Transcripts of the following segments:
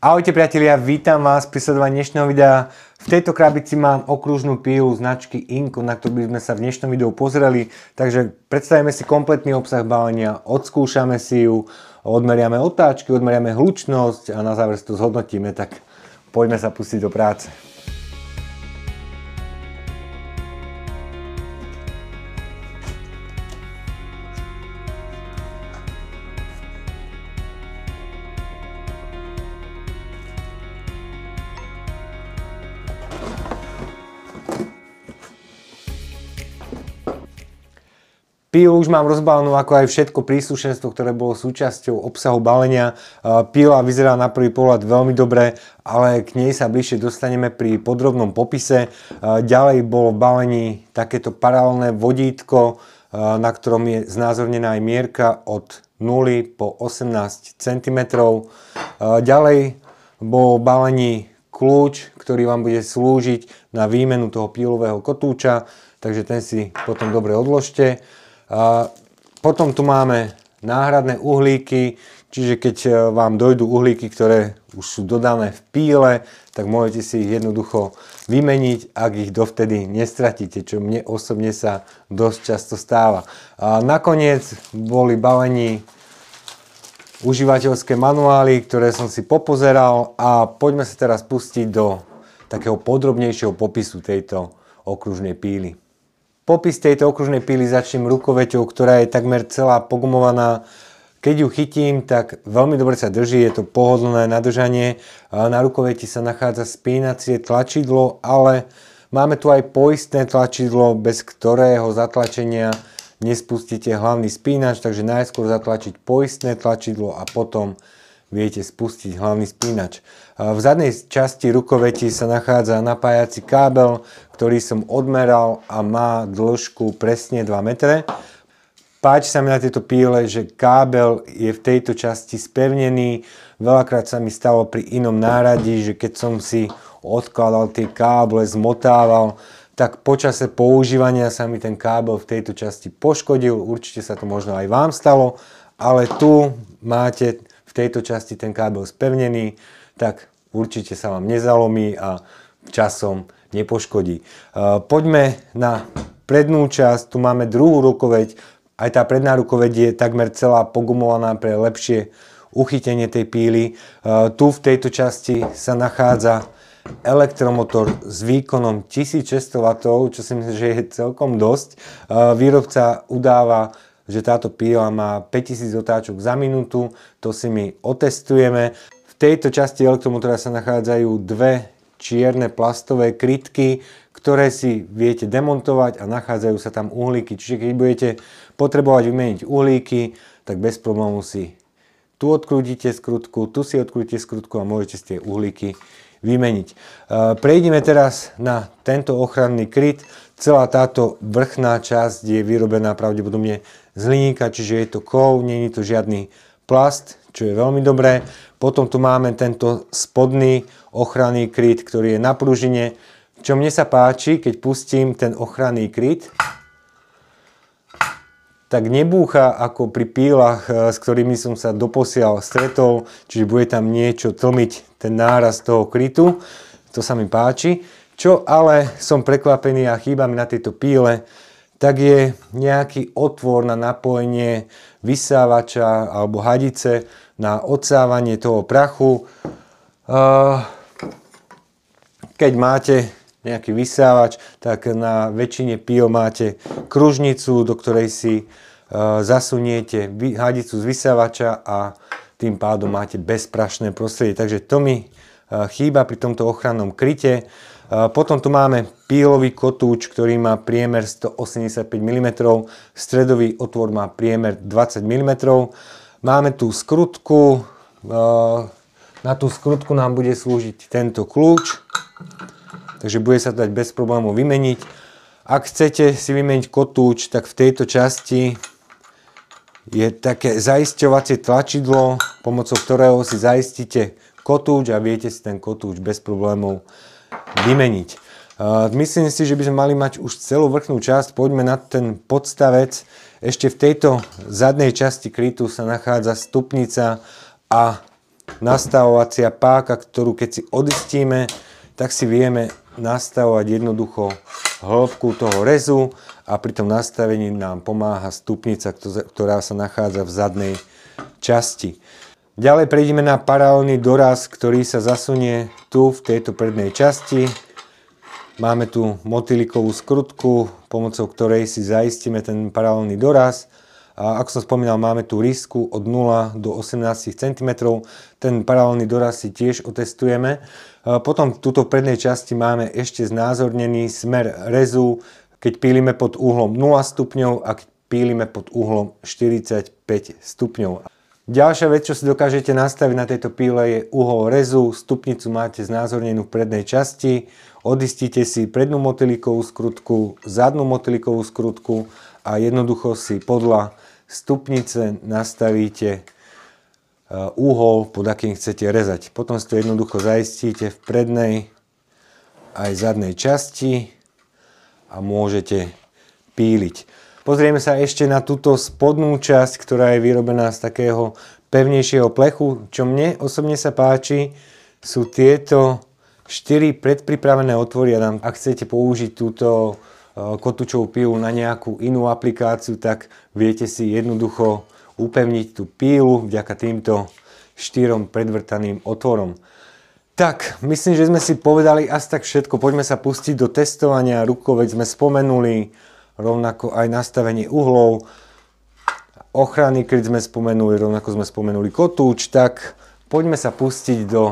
Ahojte priatelia, vítam vás pri sledovaní dnešného videa. V tejto krabici mám okružnú pílu značky Inco, na ktorú by sme sa v dnešnom videu pozreli. Takže predstavíme si kompletný obsah balenia, odskúšame si ju, odmeriame otáčky, odmeriame hlučnosť a na záver si to zhodnotíme. Tak poďme sa pustiť do práce. Pílu už mám rozbalenú, ako aj všetko príslušenstvo, ktoré bolo súčasťou obsahu balenia. Píla vyzerá na prvý pohľad veľmi dobre, ale k nej sa bližšie dostaneme pri podrobnom popise. Ďalej bolo v balení takéto paralelné vodítko, na ktorom je znázornená aj mierka od 0 po 18 cm. Ďalej bol v balení kľúč, ktorý vám bude slúžiť na výmenu toho pílového kotúča, takže ten si potom dobre odložte. Potom tu máme náhradné uhlíky, čiže keď vám dojdú uhlíky, ktoré už sú dodané v píle, tak môžete si ich jednoducho vymeniť, ak ich dovtedy nestratíte, čo mne osobne sa dosť často stáva. Nakoniec boli v balení užívateľské manuály, ktoré som si popozeral a poďme sa teraz pustiť do takého podrobnejšieho popisu tejto okružnej píly. Popis tejto okružnej píly začnem rukoveťou, ktorá je takmer celá pogumovaná. Keď ju chytím, tak veľmi dobre sa drží, je to pohodlné na držanie. Na rukoveti sa nachádza spínacie tlačidlo, ale máme tu aj poistné tlačidlo, bez ktorého zatlačenia nespustíte hlavný spínač, takže najskôr zatlačiť poistné tlačidlo a potom viete spustiť hlavný spínač. V zadnej časti rukoveti sa nachádza napájací kábel, ktorý som odmeral a má dĺžku presne 2 metre. Páči sa mi na tejto píle, že kábel je v tejto časti spevnený. Veľakrát sa mi stalo pri inom náradí, že keď som si odkladal tie káble, zmotával, tak počase používania sa mi ten kábel v tejto časti poškodil. Určite sa to možno aj vám stalo, ale tu máte v tejto časti ten kábel spevnený, tak určite sa vám nezalomí a časom nepoškodí. Poďme na prednú časť, tu máme druhú rukoveď, aj tá predná rukoveď je takmer celá pogumovaná pre lepšie uchytenie tej píly. Tu v tejto časti sa nachádza elektromotor s výkonom 1600 W, čo si myslím, že je celkom dosť. Výrobca udáva, že táto píla má 5000 otáčok za minútu, to si my otestujeme. V tejto časti elektromotora sa nachádzajú dve čierne plastové krytky, ktoré si viete demontovať a nachádzajú sa tam uhlíky. Čiže keď budete potrebovať vymeniť uhlíky, tak bez problémov si tu odkrútite skrutku, tu si odkrútite skrutku a môžete si tie uhlíky vymeniť. Prejdeme teraz na tento ochranný kryt. Celá táto vrchná časť je vyrobená pravdepodobne z hliníka, čiže je to kov, nie je to žiadny plast, čo je veľmi dobré. Potom tu máme tento spodný ochranný kryt, ktorý je na pružine. Čo mne sa páči, keď pustím ten ochranný kryt, tak nebúcha ako pri pílach, s ktorými som sa doposiaľ stretol, čiže bude tam niečo tlmiť ten náraz toho krytu. To sa mi páči. Čo ale som prekvapený a chýba mi na tejto píle, tak je nejaký otvor na napojenie vysávača alebo hadice na odsávanie toho prachu. Keď máte nejaký vysávač, tak na väčšine píl máte kružnicu, do ktorej si zasuniete hadicu z vysávača a tým pádom máte bezprašné prostredie. Takže to mi chýba pri tomto ochrannom kryte. Potom tu máme pílový kotúč, ktorý má priemer 185 mm, stredový otvor má priemer 20 mm. Máme tu skrutku, na tú skrutku nám bude slúžiť tento kľúč, takže bude sa to dať bez problémov vymeniť. Ak chcete si vymeniť kotúč, tak v tejto časti je také zaisťovacie tlačidlo, pomocou ktorého si zaistíte kotúč a viete si ten kotúč bez problémov vymeniť. Myslím si, že by sme mali mať už celú vrchnú časť. Poďme na ten podstavec. Ešte v tejto zadnej časti krytu sa nachádza stupnica a nastavovacia páka, ktorú keď si odistíme, tak si vieme nastavovať jednoducho hĺbku toho rezu a pri tom nastavení nám pomáha stupnica, ktorá sa nachádza v zadnej časti. Ďalej prejdeme na paralelný doraz, ktorý sa zasunie tu v tejto prednej časti. Máme tu motýlikovú skrutku, pomocou ktorej si zaistíme ten paralelný doraz. A ako som spomínal, máme tu rýsku od 0 do 18 cm. Ten paralelný doraz si tiež otestujeme. Potom tuto v prednej časti máme ešte znázornený smer rezu, keď pílime pod uhlom 0 stupňov a keď pílime pod uhlom 45 stupňov. Ďalšia vec, čo si dokážete nastaviť na tejto píle, je uhol rezu. Stupnicu máte znázornenú v prednej časti. Odistíte si prednú motýlikovú skrutku, zadnú motýlikovú skrutku a jednoducho si podľa stupnice nastavíte úhol, pod akým chcete rezať. Potom si to jednoducho zaistíte v prednej aj zadnej časti a môžete píliť. Pozrieme sa ešte na túto spodnú časť, ktorá je vyrobená z takého pevnejšieho plechu. Čo mne osobne sa páči, sú tieto 4 predpripravené otvory. Ak chcete použiť túto kotúčovú pílu na nejakú inú aplikáciu, tak viete si jednoducho upevniť tú pílu vďaka týmto 4 predvrtaným otvorom. Tak, myslím, že sme si povedali asi tak všetko. Poďme sa pustiť do testovania rukou, veď sme spomenuli rovnako aj nastavenie uhlov, ochrany, keď sme spomenuli, rovnako sme spomenuli kotúč, tak poďme sa pustiť do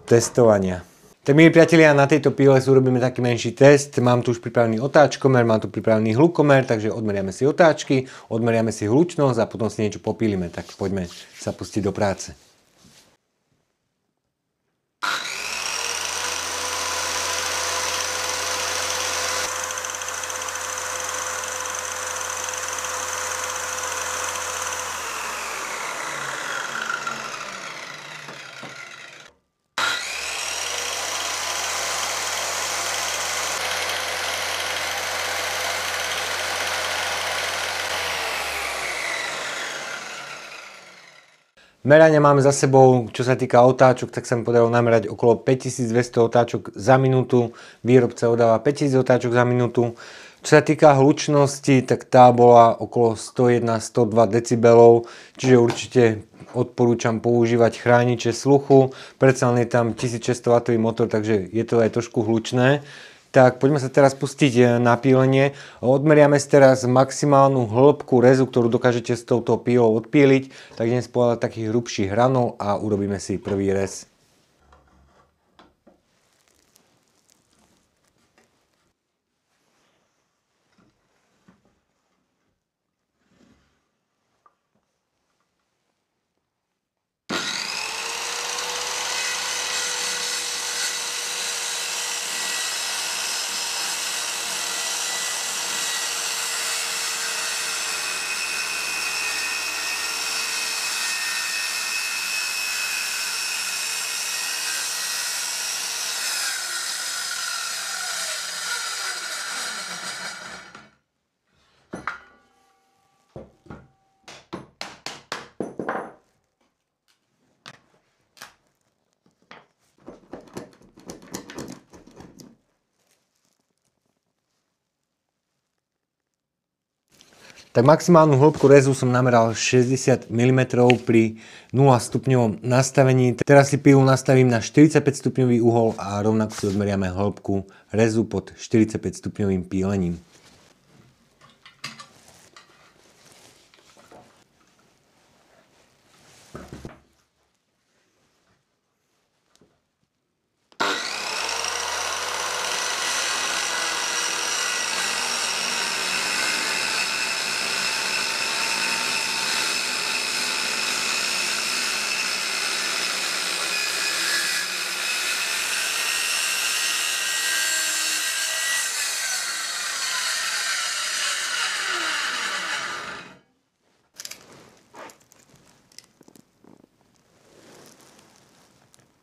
testovania. Tak milí priatelia, na tejto píle si urobíme taký menší test. Mám tu už pripravený otáčkomer, mám tu pripravený hlukomer, takže odmeriame si otáčky, odmeriame si hlučnosť a potom si niečo popílime. Tak poďme sa pustiť do práce. Merania máme za sebou, čo sa týka otáčok, tak sa mi podarilo namerať okolo 5200 otáčok za minútu. Výrobca odáva 5000 otáčok za minútu. Čo sa týka hlučnosti, tak tá bola okolo 101-102 decibelov, čiže určite odporúčam používať chrániče sluchu. Predsa len je tam 1600 W motor, takže je to aj trošku hlučné. Tak poďme sa teraz pustiť na pílenie. Odmeriame si teraz maximálnu hĺbku rezu, ktorú dokážete s touto pílou odpíliť. Tak idem spovedať takých hrubších hranov a urobíme si prvý rez. Tak maximálnu hĺbku rezu som nameral 60 mm pri 0 stupňovom nastavení. Teraz si pílu nastavím na 45 stupňový uhol a rovnako si odmeriame hĺbku rezu pod 45 stupňovým pílením.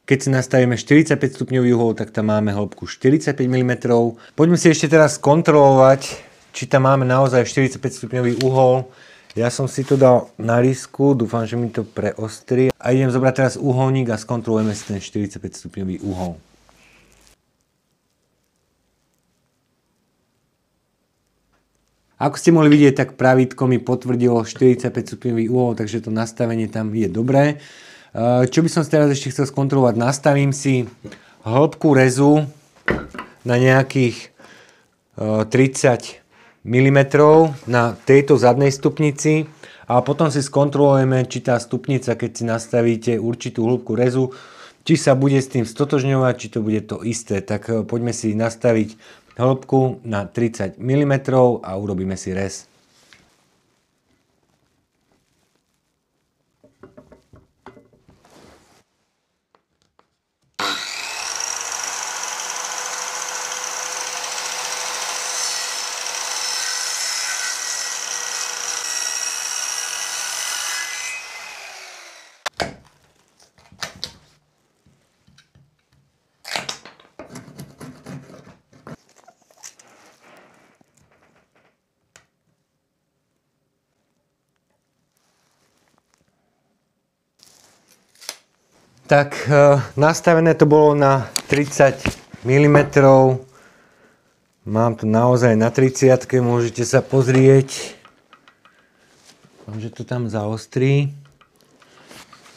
Keď si nastavíme 45 stupňový uhol, tak tam máme hĺbku 45 mm. Poďme si ešte teraz kontrolovať, či tam máme naozaj 45 stupňový uhol. Ja som si to dal na risku, dúfam, že mi to preostrí. A idem zobrať teraz uholník a skontrolujeme si ten 45 stupňový uhol. Ako ste mohli vidieť, tak pravítko mi potvrdilo 45 stupňový uhol, takže to nastavenie tam je dobré. Čo by som teraz ešte chcel skontrolovať? Nastavím si hĺbku rezu na nejakých 30 mm na tejto zadnej stupnici a potom si skontrolujeme, či tá stupnica, keď si nastavíte určitú hĺbku rezu, či sa bude s tým stotožňovať, či to bude to isté. Tak poďme si nastaviť hĺbku na 30 mm a urobíme si rez. Tak nastavené to bolo na 30 mm. Mám to naozaj na 30, môžete sa pozrieť. Dúfam, že to tam zaostrí.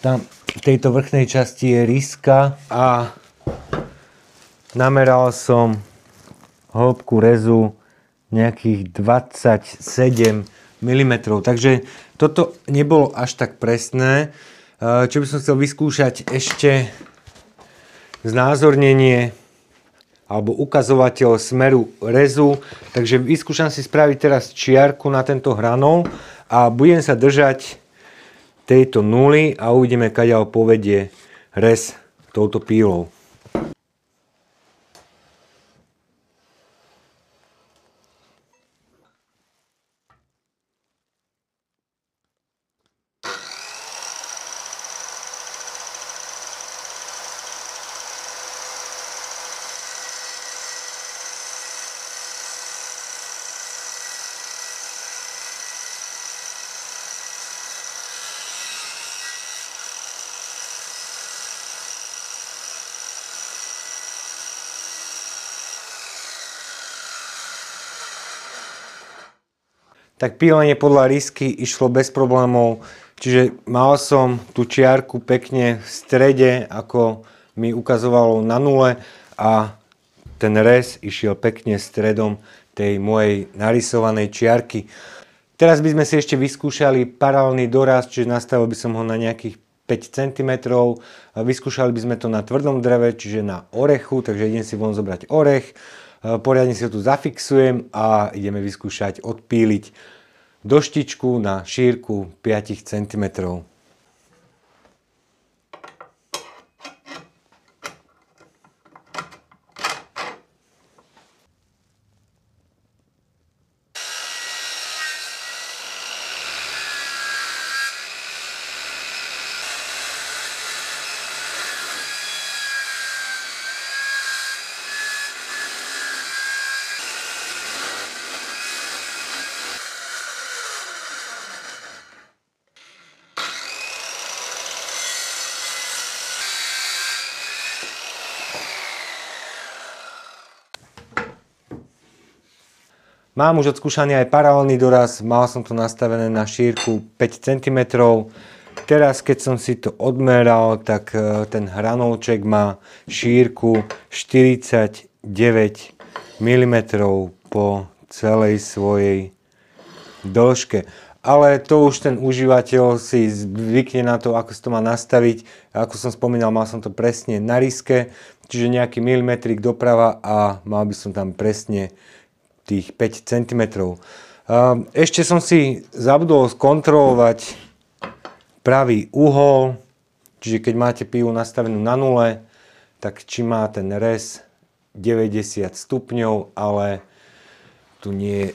Tam v tejto vrchnej časti je riska a nameral som hĺbku rezu nejakých 27 mm. Takže toto nebolo až tak presné. Čo by som chcel vyskúšať ešte znázornenie alebo ukazovateľ smeru rezu. Takže vyskúšam si spraviť teraz čiarku na tento hranol a budem sa držať tejto nuly a uvidíme, kadiaľ povedie rez touto pílou. Tak pílenie podľa risky išlo bez problémov, čiže mal som tú čiarku pekne v strede, ako mi ukazovalo na nule a ten rez išiel pekne stredom tej mojej narysovanej čiarky. Teraz by sme si ešte vyskúšali paralelný doraz, čiže nastavil by som ho na nejakých 5 cm. Vyskúšali by sme to na tvrdom dreve, čiže na orechu, takže idem si von zobrať orech. Poriadne si ho tu zafixujem a ideme vyskúšať odpíliť doštičku na šírku 5 cm. Mám už odskúšaný aj paralelný doraz, mal som to nastavené na šírku 5 cm. Teraz, keď som si to odmeral, tak ten hranolček má šírku 49 mm po celej svojej dĺžke. Ale to už ten užívateľ si zvykne na to, ako si to má nastaviť. Ako som spomínal, mal som to presne na riske, čiže nejaký milimetrik doprava a mal by som tam presne tých 5 cm. Ešte som si zabudol skontrolovať pravý uhol, čiže keď máte pílu nastavenú na nule, tak či má ten rez 90 stupňov, ale tu nie je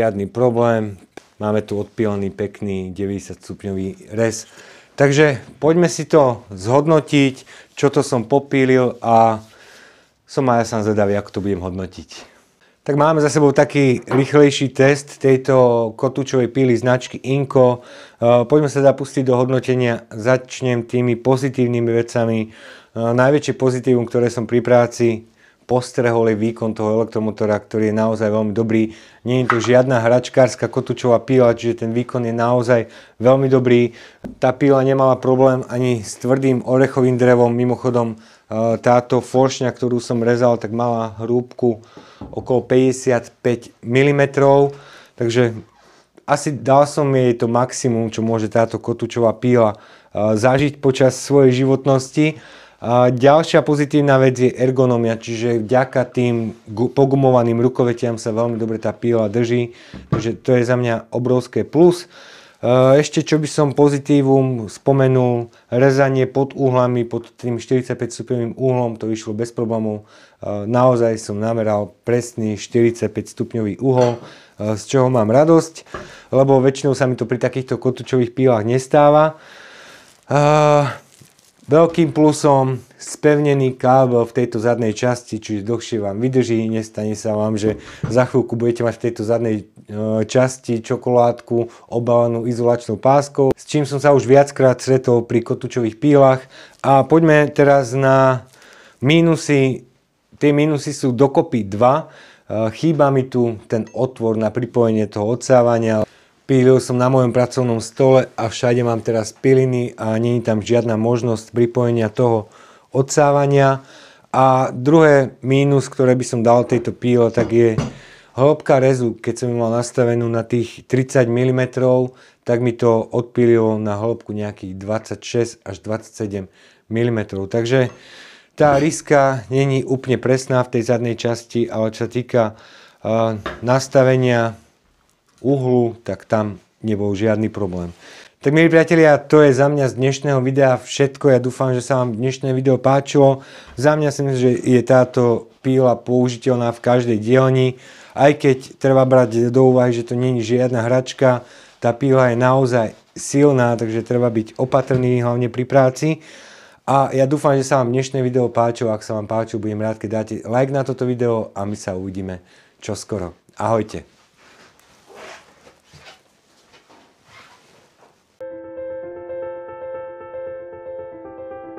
žiadny problém. Máme tu odpílený pekný 90 stupňový rez. Takže poďme si to zhodnotiť, čo to som popílil a som aj ja sám zvedavý, ako to budem hodnotiť. Tak máme za sebou taký rýchlejší test tejto kotúčovej píly značky Inco. Poďme sa zapustiť do hodnotenia. Začnem tými pozitívnymi vecami. Najväčšie pozitívum, ktoré som pri práci postrehol, je výkon toho elektromotora, ktorý je naozaj veľmi dobrý. Nie je to žiadna hračkárska kotúčová píla, čiže ten výkon je naozaj veľmi dobrý. Tá píla nemala problém ani s tvrdým orechovým drevom. Mimochodom, táto foršňa, ktorú som rezal, tak mala hrúbku okolo 55 mm, takže asi dal som jej to maximum, čo môže táto kotúčová píla zažiť počas svojej životnosti. Ďalšia pozitívna vec je ergonomia, čiže vďaka tým pogumovaným rukovetiam sa veľmi dobre tá píla drží, takže to je za mňa obrovské plus. Ešte čo by som pozitívum spomenul, rezanie pod uhlami, pod tým 45 stupňovým uhlom, to vyšlo bez problémov. Naozaj som nameral presný 45 stupňový uhol, z čoho mám radosť, lebo väčšinou sa mi to pri takýchto kotúčových pílach nestáva. Veľkým plusom spevnený kábel v tejto zadnej časti, čiže dlhšie vám vydrží, nestane sa vám, že za chvíľku budete mať v tejto zadnej časti čokoládku obalenú izolačnou páskou, s čím som sa už viackrát stretol pri kotúčových pílach. A poďme teraz na mínusy. Tie mínusy sú dokopy dva. Chýba mi tu ten otvor na pripojenie toho odsávania. Pílil som na mojom pracovnom stole a všade mám teraz piliny a nie je tam žiadna možnosť pripojenia toho odsávania. A druhé mínus, ktoré by som dal tejto píle, tak je hĺbka rezu. Keď som ju mal nastavenú na tých 30 mm, tak mi to odpílilo na hĺbku nejakých 26 až 27 mm. Takže tá riska není úplne presná v tej zadnej časti, ale čo sa týka nastavenia uhlu, tak tam nebol žiadny problém. Tak milí priatelia, to je za mňa z dnešného videa všetko. Ja dúfam, že sa vám dnešné video páčilo. Za mňa si myslím, že je táto píla použiteľná v každej dielni. Aj keď treba brať do úvahy, že to nie je žiadna hračka, tá píla je naozaj silná, takže treba byť opatrný hlavne pri práci. A ja dúfam, že sa vám dnešné video páčilo. Ak sa vám páčilo, budem rád, keď dáte like na toto video a my sa uvidíme čoskoro. Ahojte.